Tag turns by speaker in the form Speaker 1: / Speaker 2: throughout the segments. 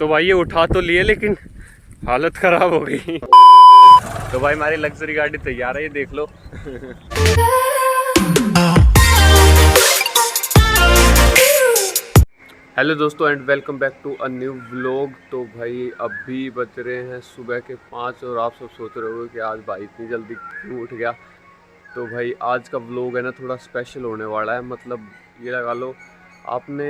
Speaker 1: तो भाई ये उठा तो लिए लेकिन हालत खराब हो गई। तो भाई हमारी लग्जरी गाड़ी तैयार है, ये देख लो। हेलो दोस्तों and welcome back to a new vlog. तो भाई अभी बज रहे हैं सुबह के 5 और आप सब सोच रहे हो कि आज भाई इतनी जल्दी क्यों उठ गया। तो भाई आज का व्लॉग है ना थोड़ा स्पेशल होने वाला है। मतलब ये लगा लो, आपने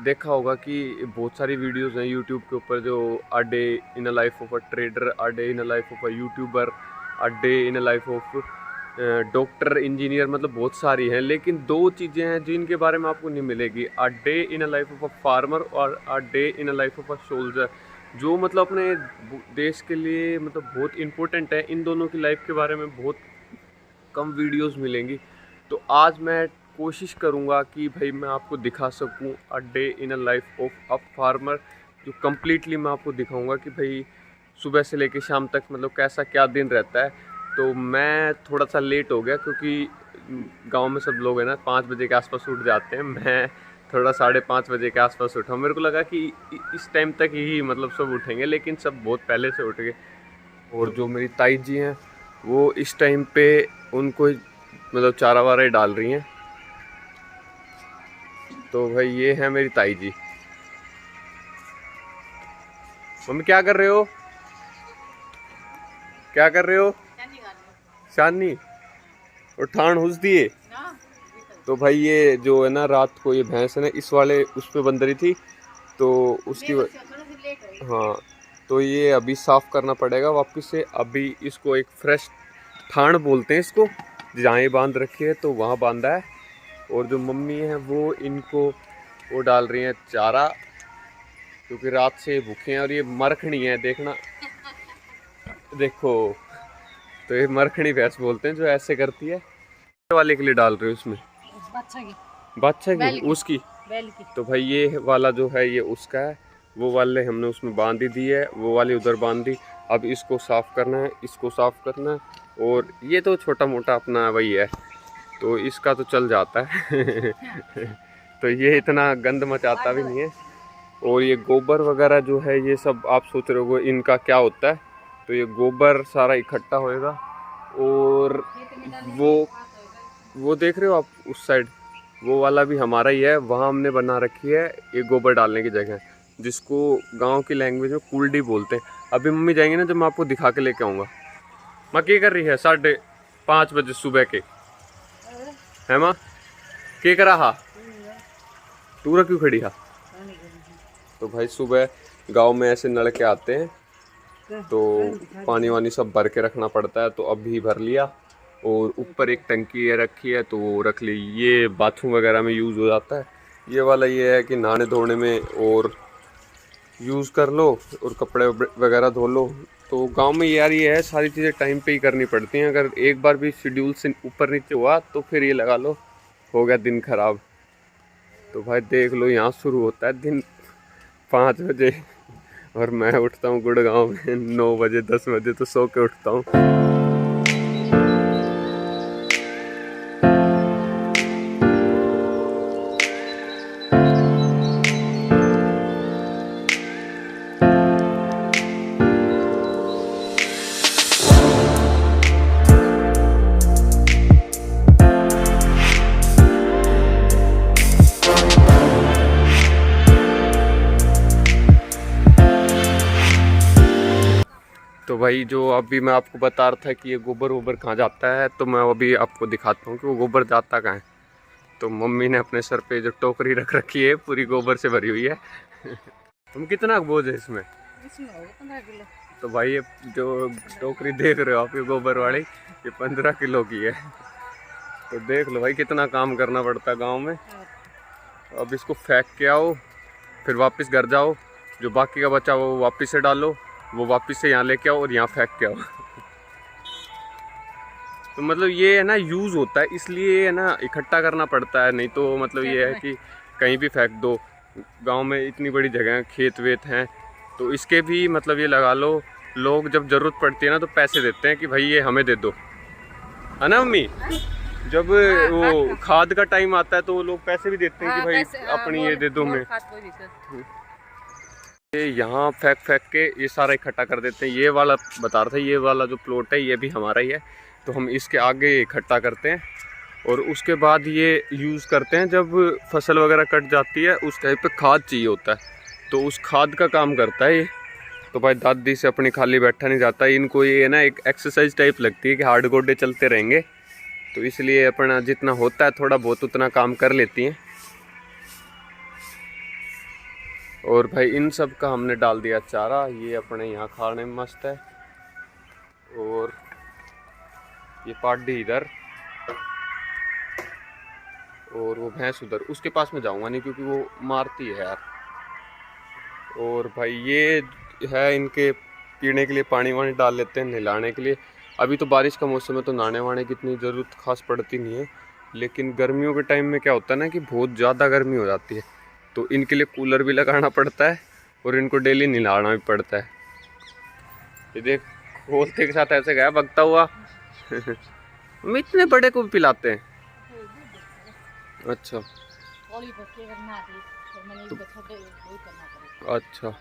Speaker 1: देखा होगा कि बहुत सारी वीडियोस हैं यूट्यूब के ऊपर जो अ day in a life of a trader, a day in a life of a YouTuber, a day in a life of doctor, engineer, मतलब बहुत सारी हैं। लेकिन दो चीज़ें हैं जिनके बारे में आपको नहीं मिलेगी, a day in a life of a farmer और a day in a life of a soldier, जो मतलब अपने देश के लिए मतलब बहुत इंपॉर्टेंट है। इन दोनों की लाइफ के बारे में बहुत कम वीडियोस मिलेंगी। तो आज मैं कोशिश करूंगा कि भाई मैं आपको दिखा सकूं अ day in a life of a farmer, जो कम्प्लीटली मैं आपको दिखाऊंगा कि भाई सुबह से लेकर शाम तक मतलब कैसा क्या दिन रहता है। तो मैं थोड़ा सा लेट हो गया क्योंकि गांव में सब लोग हैं ना 5 बजे के आसपास उठ जाते हैं। मैं थोड़ा 5:30 बजे के आसपास उठा। मेरे को लगा कि इस टाइम तक ही मतलब सब उठेंगे, लेकिन सब बहुत पहले से उठ गए। और जो मेरी ताई जी हैं वो इस टाइम पे उनको मतलब चारा वारा ही डाल रही हैं। तो भाई ये है मेरी ताई जी। मम्मी क्या कर रहे हो, क्या कर रहे हो? शानी और ठाण हुस दिए। तो भाई ये जो है ना रात को ये भैंस है ना इस वाले उस पे बंद रही थी, तो उसकी हाँ, तो ये अभी साफ करना पड़ेगा वापस से। अभी इसको एक फ्रेश ठाण बोलते हैं इसको, जहाँ ये बांध रखी है तो वहाँ बांधा है। और जो मम्मी है वो इनको वो डाल रही हैं चारा, क्योंकि रात से भूखे हैं। और ये मरखनी है, देखना देखो। तो ये मरखनी भैंस बोलते हैं जो ऐसे करती है। वाले के लिए डाल रहे हो इसमें बादशाह की उसकी। तो भाई ये वाला जो है ये उसका है, वो वाले हमने उसमें बांध ही दी है, वो वाली उधर बांध दी। अब इसको साफ करना है, इसको साफ करना है। और ये तो छोटा मोटा अपना वही है, तो इसका तो चल जाता है। तो ये इतना गंद मचाता भी नहीं है। और ये गोबर वगैरह जो है ये सब आप सोच रहे हो इनका क्या होता है। तो ये गोबर सारा इकट्ठा होएगा। और वो देख रहे हो आप उस साइड, वो वाला भी हमारा ही है। वहाँ हमने बना रखी है ये गोबर डालने की जगह, जिसको गांव की लैंग्वेज में कुल्डी बोलते हैं। अभी मम्मी जाएंगे ना जब मैं आपको दिखा के लेके आऊँगा। माँ क्या कर रही है 5:30 बजे सुबह के? है माँ क्या करा हा टूरा क्यों खड़ी हा? तो भाई सुबह गांव में ऐसे नल के आते हैं तो पानी वानी सब भर के रखना पड़ता है। तो अभी भर लिया। और ऊपर एक टंकी है रखी है तो वो रख ली। ये बाथरूम वगैरह में यूज़ हो जाता है। ये वाला ये है कि नहाने धोने में और यूज़ कर लो और कपड़े वगैरह धो लो। तो गांव में यार ये है सारी चीज़ें टाइम पे ही करनी पड़ती हैं। अगर एक बार भी शेड्यूल से ऊपर नीचे हुआ तो फिर ये लगा लो हो गया दिन खराब। तो भाई देख लो यहाँ शुरू होता है दिन 5 बजे और मैं उठता हूँ गुड़गांव में 9 बजे 10 बजे, तो सो के उठता हूँ। तो भाई जो अभी मैं आपको बता रहा था कि ये गोबर वोबर कहाँ जाता है, तो मैं अभी आपको दिखाता हूँ कि वो गोबर जाता कहाँ है। तो मम्मी ने अपने सर पे जो टोकरी रख रखी है पूरी गोबर से भरी हुई है। तुम कितना बोझ है इसमें? होगा 15 किलो। तो भाई ये जो टोकरी देख रहे हो आप ये गोबर वाली, ये 15 किलो की है। तो देख लो भाई कितना काम करना पड़ता है गाँव में। अब इसको फेंक के आओ, फिर वापस घर जाओ, जो बाकी का बचा वो वापस से डालो, वो वापस से यहाँ लेके आओ और यहाँ फेंक के आओ। तो मतलब ये है ना यूज़ होता है, इसलिए है ना इकट्ठा करना पड़ता है। नहीं तो मतलब ये है कि कहीं भी फेंक दो। गांव में इतनी बड़ी जगह है, खेत वेत हैं, तो इसके भी मतलब ये लगा लो लोग जब ज़रूरत पड़ती है ना तो पैसे देते हैं कि भाई ये हमें दे दो, है ना मम्मी? जब वो खाद का टाइम आता है तो वो लोग पैसे भी देते हैं कि भाई अपनी ये दे दो हमें। ये यहाँ फेंक फेंक के ये सारा इकट्ठा कर देते हैं। ये वाला बता रहा था, ये वाला जो प्लॉट है ये भी हमारा ही है, तो हम इसके आगे इकट्ठा करते हैं और उसके बाद ये यूज़ करते हैं। जब फसल वगैरह कट जाती है उस टाइप पे खाद चाहिए होता है, तो उस खाद का काम करता है ये। तो भाई दादी से अपनी खाली बैठा नहीं जाता, इनको ये ना एक एक्सरसाइज टाइप लगती है कि हार्ड गोडे चलते रहेंगे, तो इसलिए अपना जितना होता है थोड़ा बहुत उतना काम कर लेती हैं। और भाई इन सब का हमने डाल दिया चारा, ये अपने यहाँ खाने में मस्त है। और ये पाडी इधर और वो भैंस उधर, उसके पास में जाऊंगा नहीं क्योंकि वो मारती है यार। और भाई ये है इनके पीने के लिए पानी वानी डाल लेते हैं, नहलाने के लिए। अभी तो बारिश का मौसम है तो नहाने वाने की इतनी ज़रूरत खास पड़ती नहीं है, लेकिन गर्मियों के टाइम में क्या होता है ना कि बहुत ज़्यादा गर्मी हो जाती है, तो इनके लिए कूलर भी लगाना पड़ता है और इनको डेली नहलाना भी पड़ता है। ये देख खोलते के साथ ऐसे गया भगता हुआ हम इतने बड़े को भी पिलाते हैं। अच्छा अच्छा,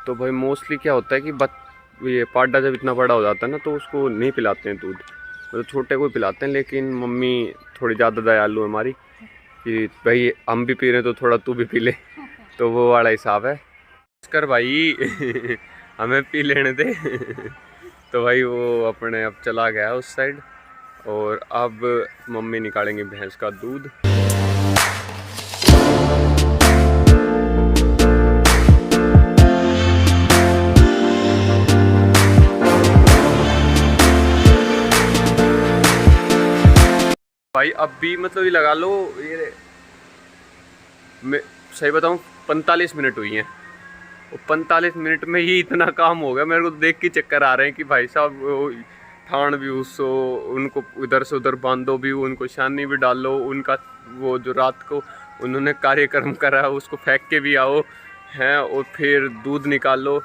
Speaker 1: तो भाई मोस्टली क्या होता है कि ये पाडा जब इतना बड़ा हो जाता है ना तो उसको नहीं पिलाते हैं दूध, मतलब छोटे को पिलाते हैं। लेकिन मम्मी थोड़ी ज़्यादा दयालु है हमारी कि भाई हम भी पी रहे हैं तो थोड़ा तू भी पी ले, तो वो वाला हिसाब है। कर भाई हमें पी लेने दे तो भाई वो अपने अब चला गया उस साइड और अब मम्मी निकालेंगे भैंस का दूध। भाई अब भी मतलब ये लगा लो, ये मैं सही बताऊं 45 मिनट हुई हैं और 45 मिनट में ही इतना काम हो गया। मेरे को देख के चक्कर आ रहे हैं कि भाई साहब ठाण भी उसो, उनको इधर से उधर बांधो भी, उनको छानी भी डालो, उनका वो जो रात को उन्होंने कार्यक्रम करा है उसको फेंक के भी आओ हैं और फिर दूध निकालो।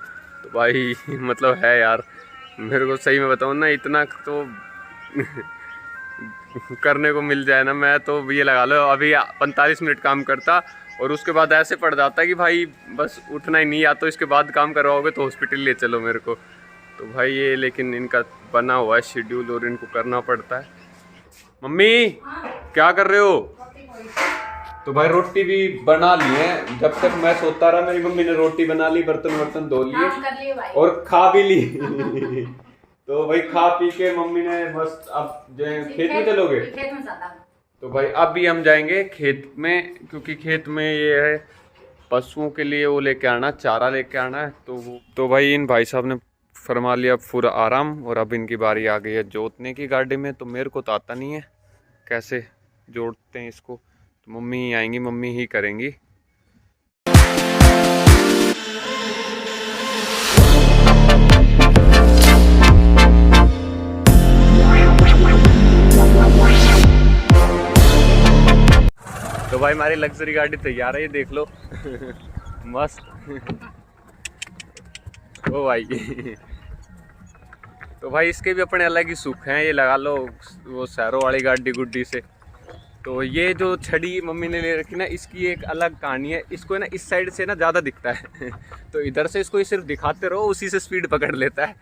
Speaker 1: तो भाई मतलब है यार, मेरे को सही में बताऊँ ना इतना तो करने को मिल जाए ना, मैं तो ये लगा लो अभी 45 मिनट काम करता और उसके बाद ऐसे पड़ जाता कि भाई बस उठना ही नहीं, या तो इसके बाद काम करवाओगे तो हॉस्पिटल ले चलो मेरे को। तो भाई ये लेकिन इनका बना हुआ है शेड्यूल और इनको करना पड़ता है। मम्मी क्या कर रहे हो? तो भाई रोटी भी बना ली है, जब तक मैं सोता रहा मेरी मम्मी ने रोटी बना ली, बर्तन वर्तन धो लिए और खा भी ली तो भाई खा पी के मम्मी ने बस अब खेत में चलोगे? खेत में जाना। तो भाई अब भी हम जाएंगे खेत में, क्योंकि खेत में ये है पशुओं के लिए वो लेके आना, चारा लेके आना है। तो भाई इन भाई साहब ने फरमा लिया पूरा आराम और अब इनकी बारी आ गई है जोतने की गाड़ी में। तो मेरे को तो आता नहीं है कैसे जोड़ते हैं इसको, तो मम्मी ही आएंगी, मम्मी ही करेंगी। तो भाई हमारी लग्जरी गाड़ी तैयार है, ये देख लो मस्त ओ भाई तो भाई इसके भी अपने अलग ही सुख हैं, ये लगा लो वो शहरों वाली गाड़ी गुड्डी से। तो ये जो छड़ी मम्मी ने ले रखी ना, इसकी एक अलग कहानी है। इसको ना इस साइड से ना ज़्यादा दिखता है तो इधर से इसको सिर्फ दिखाते रहो, उसी से स्पीड पकड़ लेता है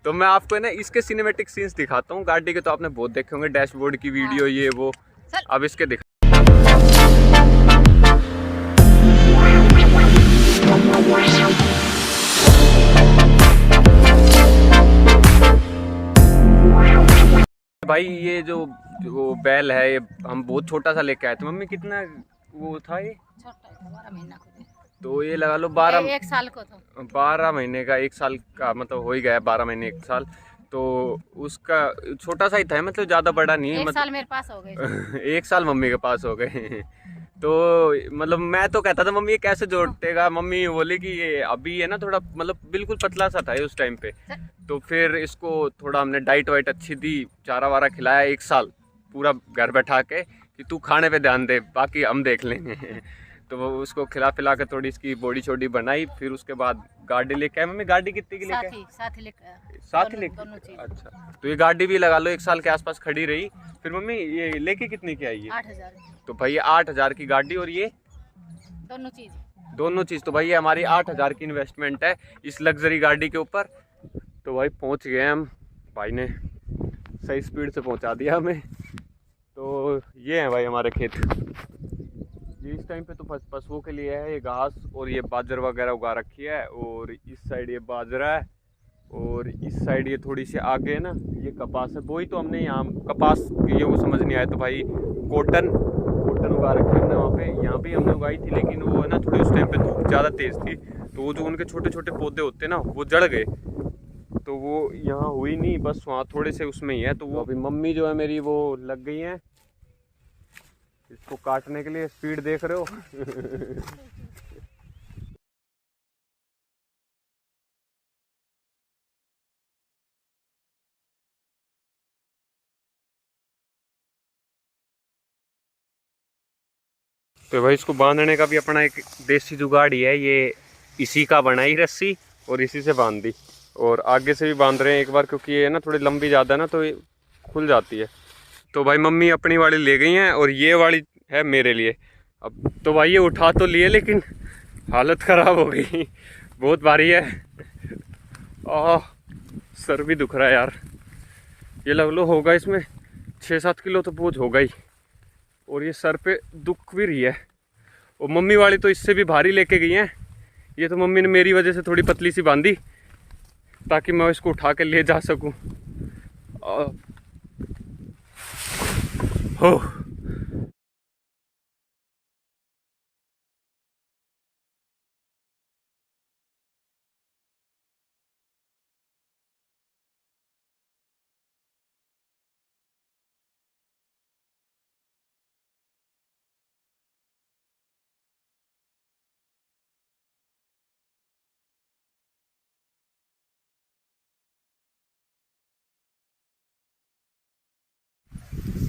Speaker 1: तो मैं आपको ना इसके सिनेमैटिक सीन्स दिखाता हूँ। गाड़ी के तो आपने बहुत देखे होंगे, डैशबोर्ड की वीडियो ये वो, अब इसके दिखा। भाई ये जो वो बैल है ये हम बहुत छोटा सा लेके आए थे। मम्मी कितना वो था ये? छोटा था, 12 महीना का। तो ये लगा लो 1 साल को था, 12 महीने का, 1 साल का मतलब हो ही गया 12 महीने 1 साल। तो उसका छोटा सा ही था, मतलब ज़्यादा बड़ा नहीं है। 1 साल मेरे पास हो गए 1 साल मम्मी के पास हो गए तो मतलब मैं तो कहता था मम्मी ये कैसे जोड़तेगा, मम्मी बोली कि ये अभी है ना थोड़ा मतलब बिल्कुल पतला सा था उस टाइम पे। तो फिर इसको थोड़ा हमने डाइट वाइट अच्छी दी, चारा वारा खिलाया 1 साल पूरा घर बैठा के कि तू खाने पे ध्यान दे, बाकी हम देख लेंगे तो वो उसको खिला पिला के थोड़ी इसकी बॉडी छोड़ी बनाई। फिर उसके बाद गाड़ी लेके आए। मम्मी गाड़ी कितने की लेके आए? साथ ही लेके। अच्छा, तो ये गाड़ी भी लगा लो 1 साल के आसपास खड़ी रही। फिर मम्मी ये लेके कितने की आई है? 8,000। तो भाई 8,000 की गाड़ी और ये दोनों चीज दोनों चीज़। तो भाई ये हमारी 8,000 की इन्वेस्टमेंट है इस लग्जरी गाड़ी के ऊपर। तो भाई पहुंच गए हम, भाई ने सही स्पीड से पहुंचा दिया हमें। तो ये है भाई हमारे खेत। ये इस टाइम पे तो पशुओं के लिए है ये घास, और ये बाजर वगैरह उगा रखी है। और इस साइड ये बाजरा है, और इस साइड ये थोड़ी सी आगे है ना, ये कपास है। वही तो हमने यहाँ कपास ये वो समझ नहीं आया, तो भाई कॉटन उगा रखी है हमने वहाँ पे। यहाँ भी हमने उगाई थी, लेकिन वो है ना थोड़ी उस टाइम पे धूप ज़्यादा तेज़ थी, तो वो जो उनके छोटे छोटे पौधे होते हैं ना वो जड़ गए, तो वो यहाँ हुई नहीं, बस वहाँ थोड़े से उसमें ही है। तो वो अभी मम्मी जो है मेरी वो लग गई हैं इसको काटने के लिए। स्पीड देख रहे हो। तो भाई इसको बांधने का भी अपना एक देसी जुगाड़ ही है। ये इसी का बनाई रस्सी और इसी से बांध दी, और आगे से भी बांध रहे हैं एक बार, क्योंकि ये ना थोड़ी लंबी ज़्यादा ना तो ये खुल जाती है। तो भाई मम्मी अपनी वाली ले गई हैं, और ये वाली है मेरे लिए। अब तो भाई ये उठा तो लिए, लेकिन हालत ख़राब हो गई, बहुत भारी है। सर भी दुख रहा है यार। ये लग लो होगा इसमें 6-7 किलो तो बोझ होगा ही, और ये सर पे दुख भी रही है। और मम्मी वाली तो इससे भी भारी लेके गई हैं। ये तो मम्मी ने मेरी वजह से थोड़ी पतली सी बांधी, ताकि मैं इसको उठा के ले जा सकूं। हो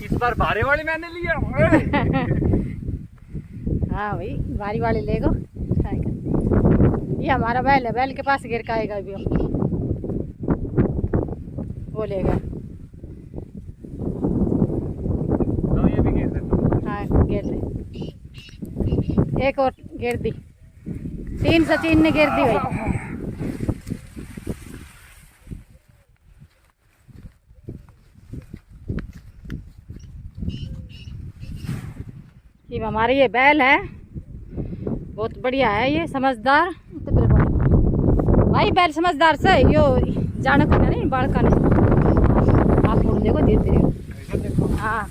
Speaker 1: इस बार भारे वाली मैंने लिया।
Speaker 2: हाँ भाई भारी वाली ले गो। ये हमारा बैल है, बैल के पास गिर का आएगा अभी वो लेगा।
Speaker 1: तो ये भी गिर सकता।
Speaker 2: हाँ गिर ले, एक और गिर दी, 3 सचिन ने गिर दी भाई। ये हमारे ये बैल है, बहुत बढ़िया है, ये समझदार भाई। बैल समझदार से यो जाने को नहीं बाढ़ का नहीं। आप लोग देखो धीरे धीरे। हाँ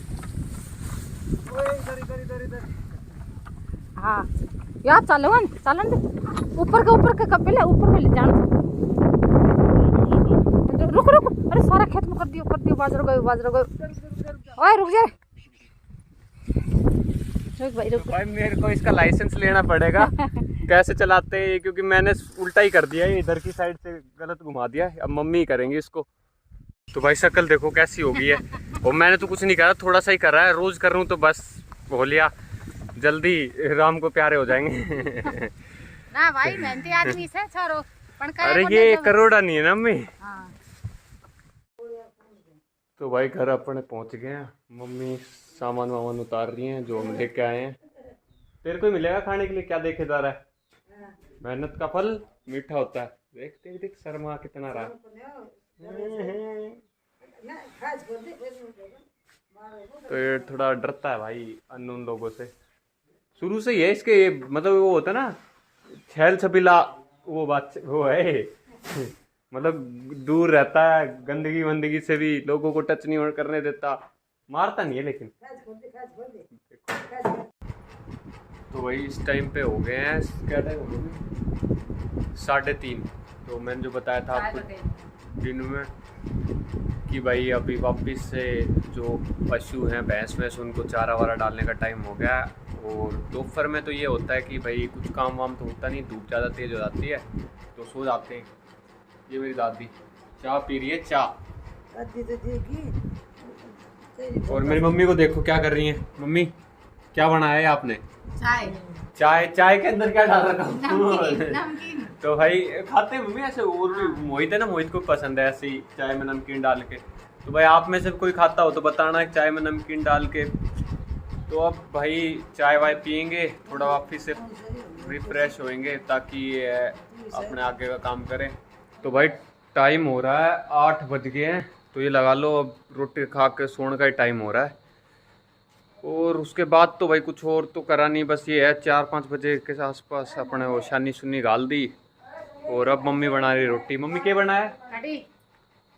Speaker 2: हाँ यो आप चलो चलन दे, ऊपर के कपिल है, ऊपर के जान। रुक अरे सारा खेत में कर दियो बाजरा गयो। ओए रुक जा
Speaker 1: भाई मेरे को इसका लाइसेंस लेना पड़ेगा कैसे चलाते हैं, क्योंकि मैंने उल्टा ही कर दिया है, इधर की साइड से गलत घुमा दिया है। अब मम्मी ही करेंगे इसको। तो भाई शक्ल देखो कैसी हो गई है, और मैंने तो कुछ नहीं करा, थोड़ा सा ही करा है। रोज कर रहा हूँ तो बस हो लिया, जल्दी राम को प्यारे हो जाएंगे।
Speaker 2: ना भाई मेहनती आदमी से छोरो
Speaker 1: अरे ये करोड़ा नहीं है ना मम्मी।
Speaker 2: हाँ।
Speaker 1: तो भाई घर अपने पहुंच गए हैं। मम्मी सामान वामान उतार रही हैं जो हम लेके आए हैं। तेरे को ही मिलेगा खाने के लिए, क्या देखे जा रहा है। मेहनत का फल मीठा होता है। देख देख शर्मा कितना रहा। तो ये थोड़ा डरता है भाई अननोन लोगों से, शुरू से ही है इसके। मतलब वो होता है ना छैल छबीला, वो बात वो है। मतलब दूर रहता है, गंदगी वंदगी से भी लोगों को टच नहीं करने देता, मारता नहीं है लेकिन। तो वही इस टाइम पे हो गए हैं, क्या टाइम हो गया 3:30। तो मैंने जो बताया था आपको दिन में कि भाई अभी वापस से जो पशु हैं भैंस वैंस उनको चारा वारा डालने का टाइम हो गया। और दोपहर में तो ये होता है कि भाई कुछ काम वाम तो होता नहीं, धूप ज़्यादा तेज़ हो जाती है तो सो जाते हैं। ये मेरी दादी चाय पी रही है, चाय। और मेरी मम्मी को देखो क्या कर रही है। मम्मी क्या बनाया है आपने? चाय के अंदर क्या डाल रखा? नमकीन। तो भाई खाते हैं मम्मी ऐसे, और भी मोहित है ना, मोहित को पसंद है ऐसे ही चाय में नमकीन डाल के। तो भाई आप में से कोई खाता हो तो बताना चाय में नमकीन डाल के। तो अब भाई चाय वाय पियेंगे, थोड़ा वापिस से रिफ्रेश होएंगे ताकि ये अपने आगे का काम करें। तो भाई टाइम हो रहा है 8 बज गए हैं, तो ये लगा लो अब रोटी खा के सोने का ही टाइम हो रहा है। और उसके बाद तो भाई कुछ और तो करा नहीं, बस ये है 4-5 बजे के आसपास अपने वो शानी सुनी गाल दी। और अब मम्मी बना रही रोटी। मम्मी क्या बनाया?
Speaker 2: कड़ी।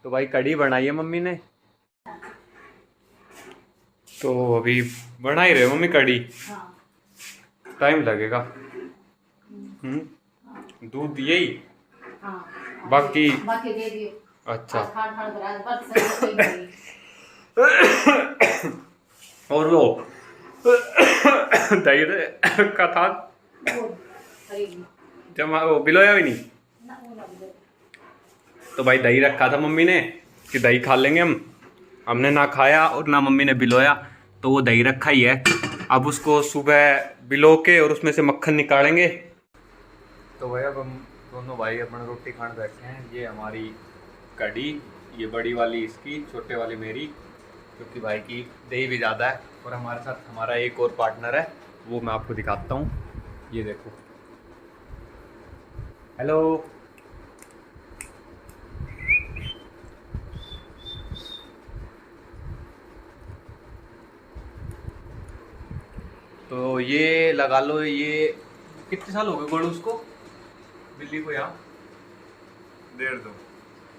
Speaker 1: तो भाई कड़ी बनाई है मम्मी ने। तो अभी बना ही रहे मम्मी कड़ी।
Speaker 2: हाँ।
Speaker 1: टाइम लगेगा। दूध यही।
Speaker 2: हाँ।
Speaker 1: बाकी
Speaker 2: बाकी दे दियो।
Speaker 1: अच्छा।
Speaker 2: और
Speaker 1: और वो दही का था जमा, वो बिलोया भी नहीं। तो भाई दही रखा था मम्मी ने कि दही खा लेंगे हम। हमने ना खाया और ना मम्मी ने बिलोया, तो वो दही रखा ही है। अब उसको सुबह बिलो के और उसमें से मक्खन निकालेंगे। तो भाई अब हम दोनों भाई अपना रोटी खाने बैठे हैं। ये हमारी कड़ी, ये बड़ी वाली इसकी, छोटे वाली मेरी, क्योंकि भाई की दही भी ज़्यादा है। और हमारे साथ हमारा एक और पार्टनर है, वो मैं आपको दिखाता हूँ। ये देखो, हेलो। तो ये लगा लो, ये कितने साल हो गए गोलू उसको, बिल्ली को यहाँ?
Speaker 3: 1.5-2।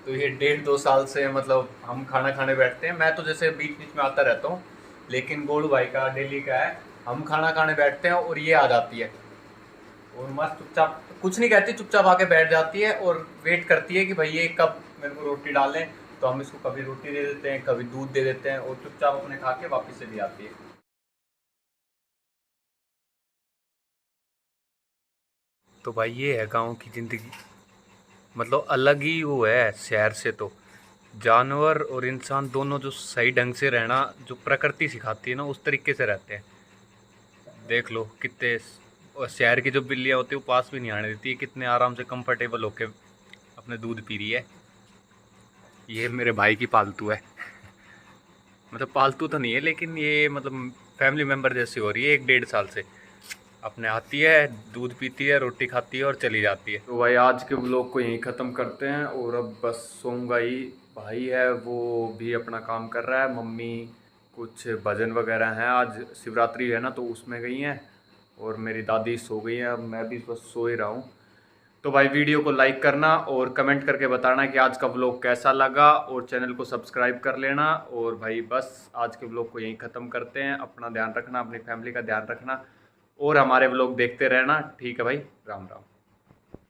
Speaker 1: तो ये 1.5-2 साल से मतलब हम खाना खाने बैठते हैं। मैं तो जैसे बीच बीच में आता रहता हूँ, लेकिन गोलू भाई का डेली का है। हम खाना खाने बैठते हैं और ये आ जाती है और मस्त चुपचाप कुछ नहीं कहती, चुपचाप आके बैठ जाती है और वेट करती है कि भाई ये कब मेरे को रोटी डालें। तो हम इसको कभी रोटी दे देते हैं, कभी दूध दे देते हैं, और चुपचाप अपने खा के वापस चली आती है। तो भाई ये है गाँव की ज़िंदगी, मतलब अलग ही वो है शहर से। तो जानवर और इंसान दोनों जो सही ढंग से रहना, जो प्रकृति सिखाती है ना, उस तरीके से रहते हैं। देख लो कितने, और शहर की जो बिल्लियाँ होती है वो पास भी नहीं आने देती है, कितने आराम से कंफर्टेबल होके अपने दूध पी रही है। ये मेरे भाई की पालतू है। मतलब पालतू तो नहीं है, लेकिन ये मतलब फैमिली मेम्बर जैसी हो रही है। 1-1.5 साल से अपने आती है, दूध पीती है, रोटी खाती है और चली जाती है। तो भाई आज के व्लॉग को यहीं ख़त्म करते हैं और अब बस सोऊंगा ही। भाई है वो भी अपना काम कर रहा है, मम्मी कुछ भजन वगैरह हैं, आज शिवरात्रि है ना तो उसमें गई हैं, और मेरी दादी सो गई हैं। अब मैं भी बस सो ही रहा हूँ। तो भाई वीडियो को लाइक करना और कमेंट करके बताना कि आज का व्लॉग कैसा लगा, और चैनल को सब्सक्राइब कर लेना। और भाई बस आज के व्लॉग को यहीं ख़त्म करते हैं। अपना ध्यान रखना, अपनी फैमिली का ध्यान रखना, और हमारे व्लॉग देखते रहना। ठीक है भाई, राम राम।